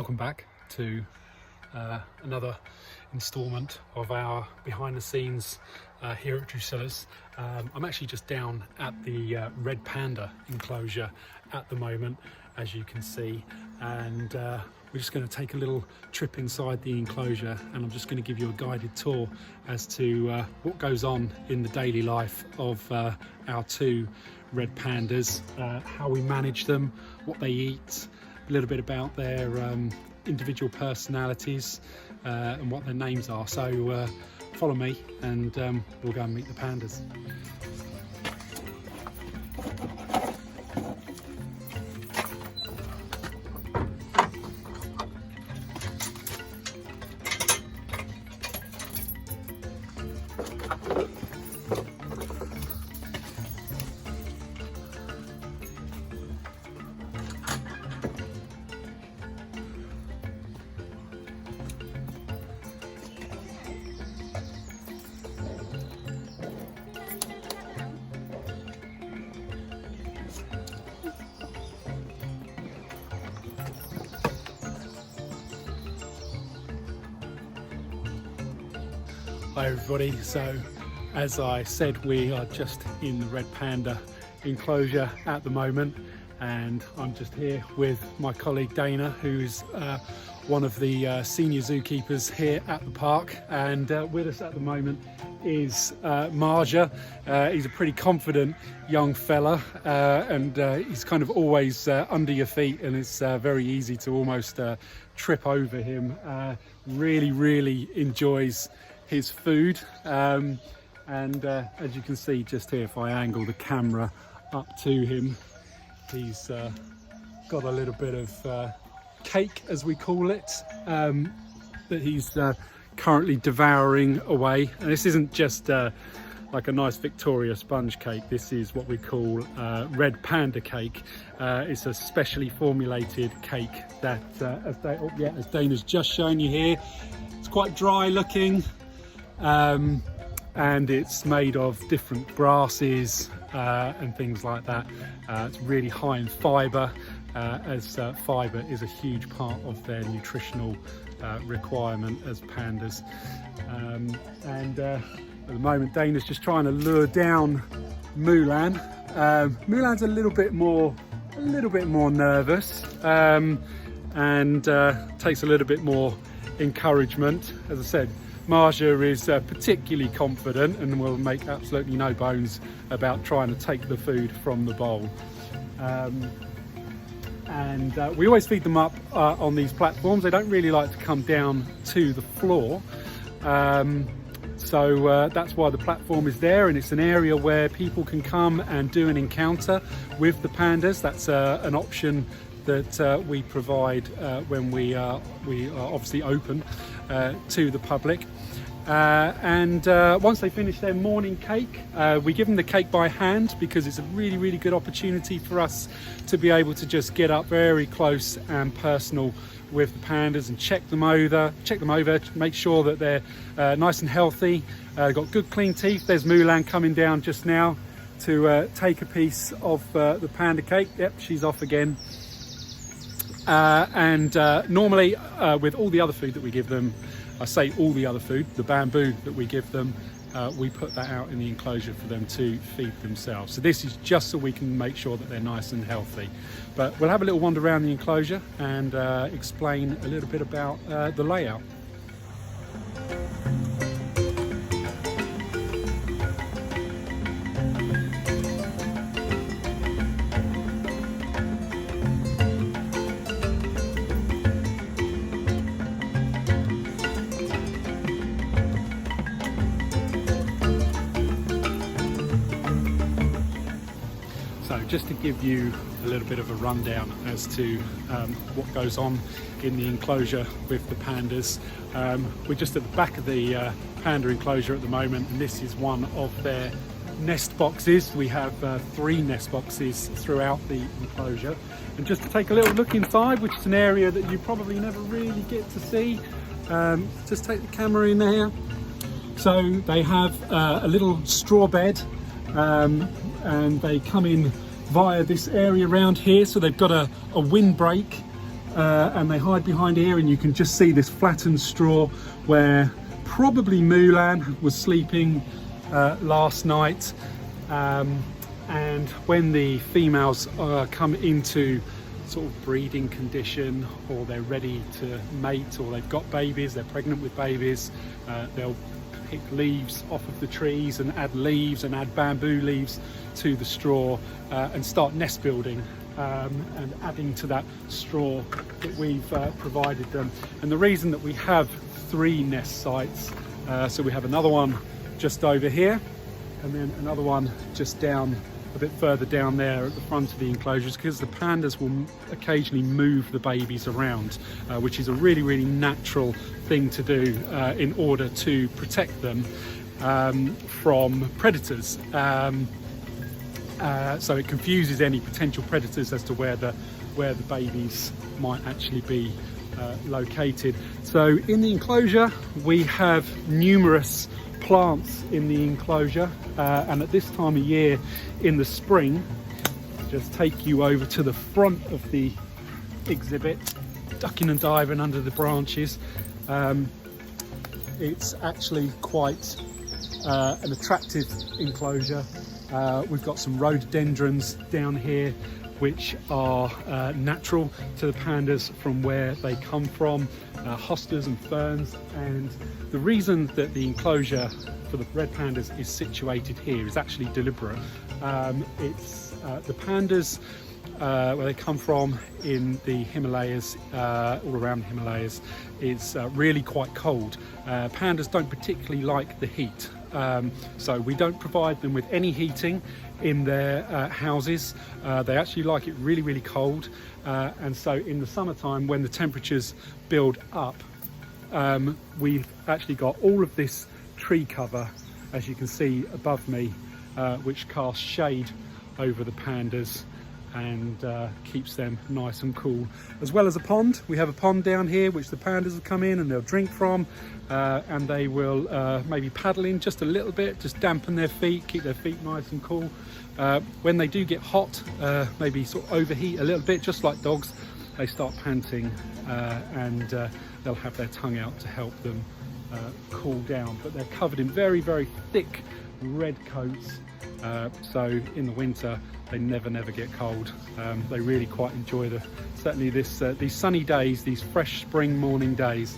Welcome back to another instalment of our behind the scenes here at Drusillas. I'm actually just down at the red panda enclosure at the moment, as you can see, and we're just going to take a little trip inside the enclosure, and I'm just going to give you a guided tour as to what goes on in the daily life of our two red pandas, how we manage them, what they eat, a little bit about their individual personalities and what their names are. So follow me and we'll go and meet the pandas. Hi everybody, so as I said, we are just in the red panda enclosure at the moment, and I'm just here with my colleague Dana, who's one of the senior zookeepers here at the park, and with us at the moment is Maja. He's a pretty confident young fella, and he's kind of always under your feet, and it's very easy to almost trip over him. Really enjoys his food, and as you can see just here, if I angle the camera up to him, he's got a little bit of cake, as we call it, that he's currently devouring away. And this isn't just like a nice Victoria sponge cake. This is what we call red panda cake. It's a specially formulated cake that as Dana's just shown you here, it's quite dry looking, and it's made of different grasses and things like that. It's really high in fibre, as fibre is a huge part of their nutritional requirement as pandas. And at the moment, Dana's just trying to lure down Mulan. Mulan's a little bit more nervous, and takes a little bit more encouragement. As I said, Maja is particularly confident and will make absolutely no bones about trying to take the food from the bowl. And we always feed them up on these platforms. They don't really like to come down to the floor. So that's why the platform is there, and it's an area where people can come and do an encounter with the pandas. That's an option that we provide when we are obviously open to the public. And once they finish their morning cake, we give them the cake by hand, because it's a really good opportunity for us to be able to just get up very close and personal with the pandas and check them over, make sure that they're nice and healthy, got good clean teeth. There's Mulan coming down just now to take a piece of the panda cake. Yep, she's off again. And normally with all the other food that we give them, I say all the other food, the bamboo that we give them, we put that out in the enclosure for them to feed themselves. So this is just so we can make sure that they're nice and healthy. But we'll have a little wander around the enclosure and explain a little bit about the layout. So just to give you a little bit of a rundown as to what goes on in the enclosure with the pandas. We're just at the back of the panda enclosure at the moment, and this is one of their nest boxes. We have 3 nest boxes throughout the enclosure. And just to take a little look inside, which is an area that you probably never really get to see, just take the camera in there. So they have a little straw bed, and they come in via this area around here. So they've got a windbreak and they hide behind here, and you can just see this flattened straw where probably Mulan was sleeping last night. And when the females come into sort of breeding condition, or they're ready to mate, or they've got babies, they're pregnant with babies, they'll pick leaves off of the trees and add leaves and add bamboo leaves to the straw and start nest building and adding to that straw that we've provided them. And the reason that we have 3 nest sites, so we have another one just over here, and then another one just down a bit further down there at the front of the enclosures, because the pandas will occasionally move the babies around, which is a really natural thing to do in order to protect them from predators. So it confuses any potential predators as to where the babies might actually be located. So in the enclosure we have numerous plants in the enclosure, and at this time of year in the spring, just take you over to the front of the exhibit, ducking and diving under the branches. It's actually quite an attractive enclosure. We've got some rhododendrons down here which are natural to the pandas from where they come from, hostas and ferns. And the reason that the enclosure for the red pandas is situated here is actually deliberate. It's the pandas where they come from in the Himalayas, all around the Himalayas, is really quite cold. Pandas don't particularly like the heat, so we don't provide them with any heating in their houses. They actually like it really cold, and so in the summertime when the temperatures build up, we've actually got all of this tree cover, as you can see above me, which casts shade over the pandas and keeps them nice and cool, as well as a pond. We have a pond down here which the pandas will come in and they'll drink from, and they will maybe paddle in just a little bit, just dampen their feet, keep their feet nice and cool. When they do get hot, maybe sort of overheat a little bit, just like dogs, they start panting, and they'll have their tongue out to help them cool down. But they're covered in very thick red coats, so in the winter they never get cold. They really quite enjoy certainly these sunny days, these fresh spring morning days,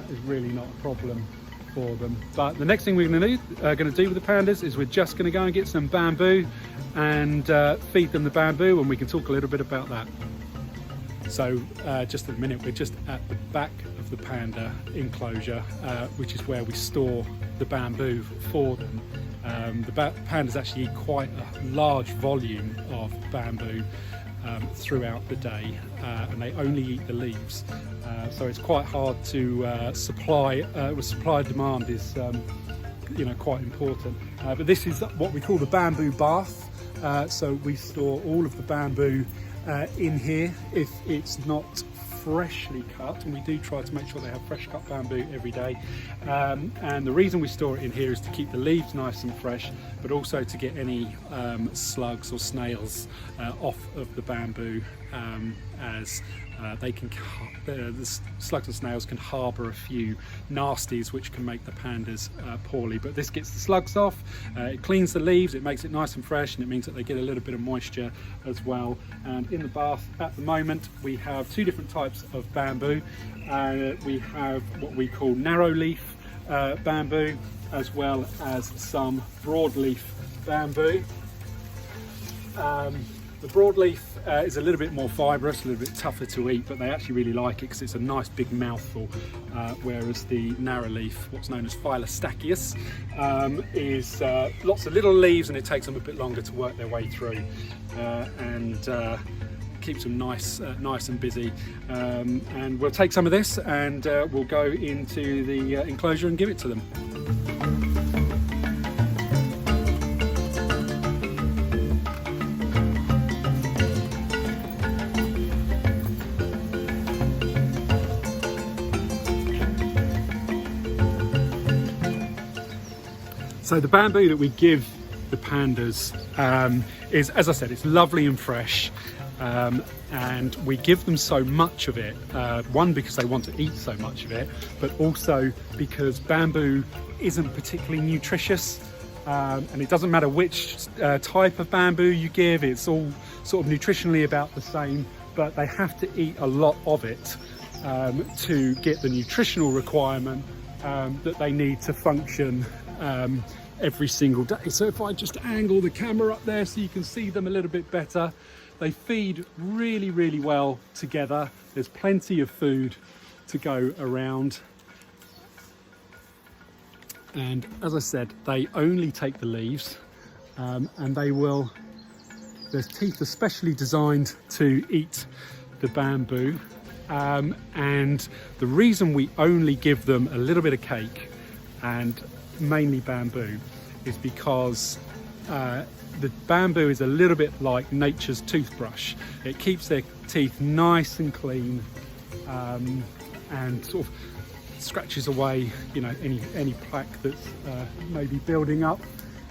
is really not a problem for them. But the next thing we're going to do with the pandas is we're just going to go and get some bamboo and feed them the bamboo, and we can talk a little bit about that. So just at the minute we're just at the back of the panda enclosure, which is where we store the bamboo for them. The pandas actually eat quite a large volume of bamboo throughout the day, and they only eat the leaves, so it's quite hard to supply. Supply demand is quite important, but this is what we call the bamboo bath. So we store all of the bamboo in here if it's not freshly cut, and we do try to make sure they have fresh cut bamboo every day, and the reason we store it in here is to keep the leaves nice and fresh, but also to get any slugs or snails off of the bamboo, as the slugs and snails can harbour a few nasties which can make the pandas poorly. But this gets the slugs off, it cleans the leaves, it makes it nice and fresh, and it means that they get a little bit of moisture as well. And in the bath at the moment we have 2 different types of bamboo. We have what we call narrow leaf bamboo, as well as some broadleaf bamboo. The broadleaf is a little bit more fibrous, a little bit tougher to eat, but they actually really like it because it's a nice big mouthful, whereas the narrow leaf, what's known as Phylostachys, is lots of little leaves, and it takes them a bit longer to work their way through, and keeps them nice and busy. And we'll take some of this and we'll go into the enclosure and give it to them. So the bamboo that we give the pandas is, as I said, it's lovely and fresh. and we give them so much of it, one because they want to eat so much of it, but also because bamboo isn't particularly nutritious, and it doesn't matter which type of bamboo you give, it's all sort of nutritionally about the same, but they have to eat a lot of it to get the nutritional requirement that they need to function every single day. So if I just angle the camera up there so you can see them a little bit better, they feed really, really well together. There's plenty of food to go around. And as I said, they only take the leaves, and there's teeth especially designed to eat the bamboo. And the reason we only give them a little bit of cake and mainly bamboo is because the bamboo is a little bit like nature's toothbrush. It keeps their teeth nice and clean, and sort of scratches away, you know, any plaque that's maybe building up.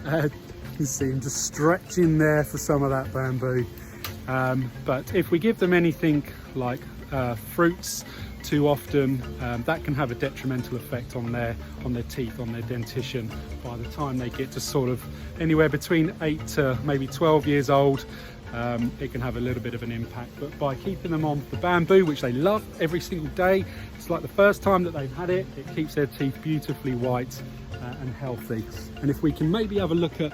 You can see them just stretching there for some of that bamboo. But if we give them anything like fruits too often, that can have a detrimental effect on their teeth, on their dentition. By the time they get to sort of anywhere between 8 to maybe 12 years old, it can have a little bit of an impact. But by keeping them on the bamboo, which they love every single day, it's like the first time that they've had it, it keeps their teeth beautifully white and healthy. And if we can maybe have a look at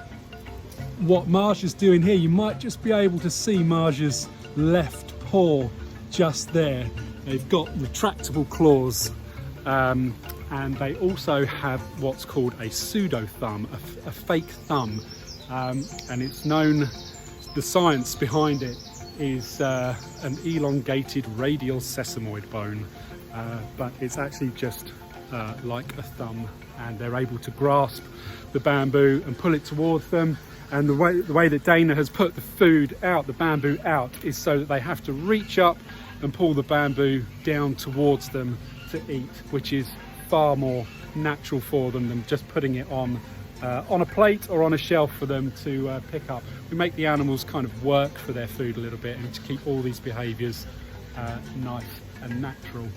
what Maja's doing here, you might just be able to see Maja's left paw just there. They've got retractable claws, and they also have what's called a pseudo thumb, a fake thumb, and it's known, the science behind it is an elongated radial sesamoid bone, but it's actually just like a thumb, and they're able to grasp the bamboo and pull it towards them. And the way that Dana has put the food out, the bamboo out, is so that they have to reach up and pull the bamboo down towards them to eat, which is far more natural for them than just putting it on a plate or on a shelf for them to pick up. We make the animals kind of work for their food a little bit, and to keep all these behaviours nice and natural.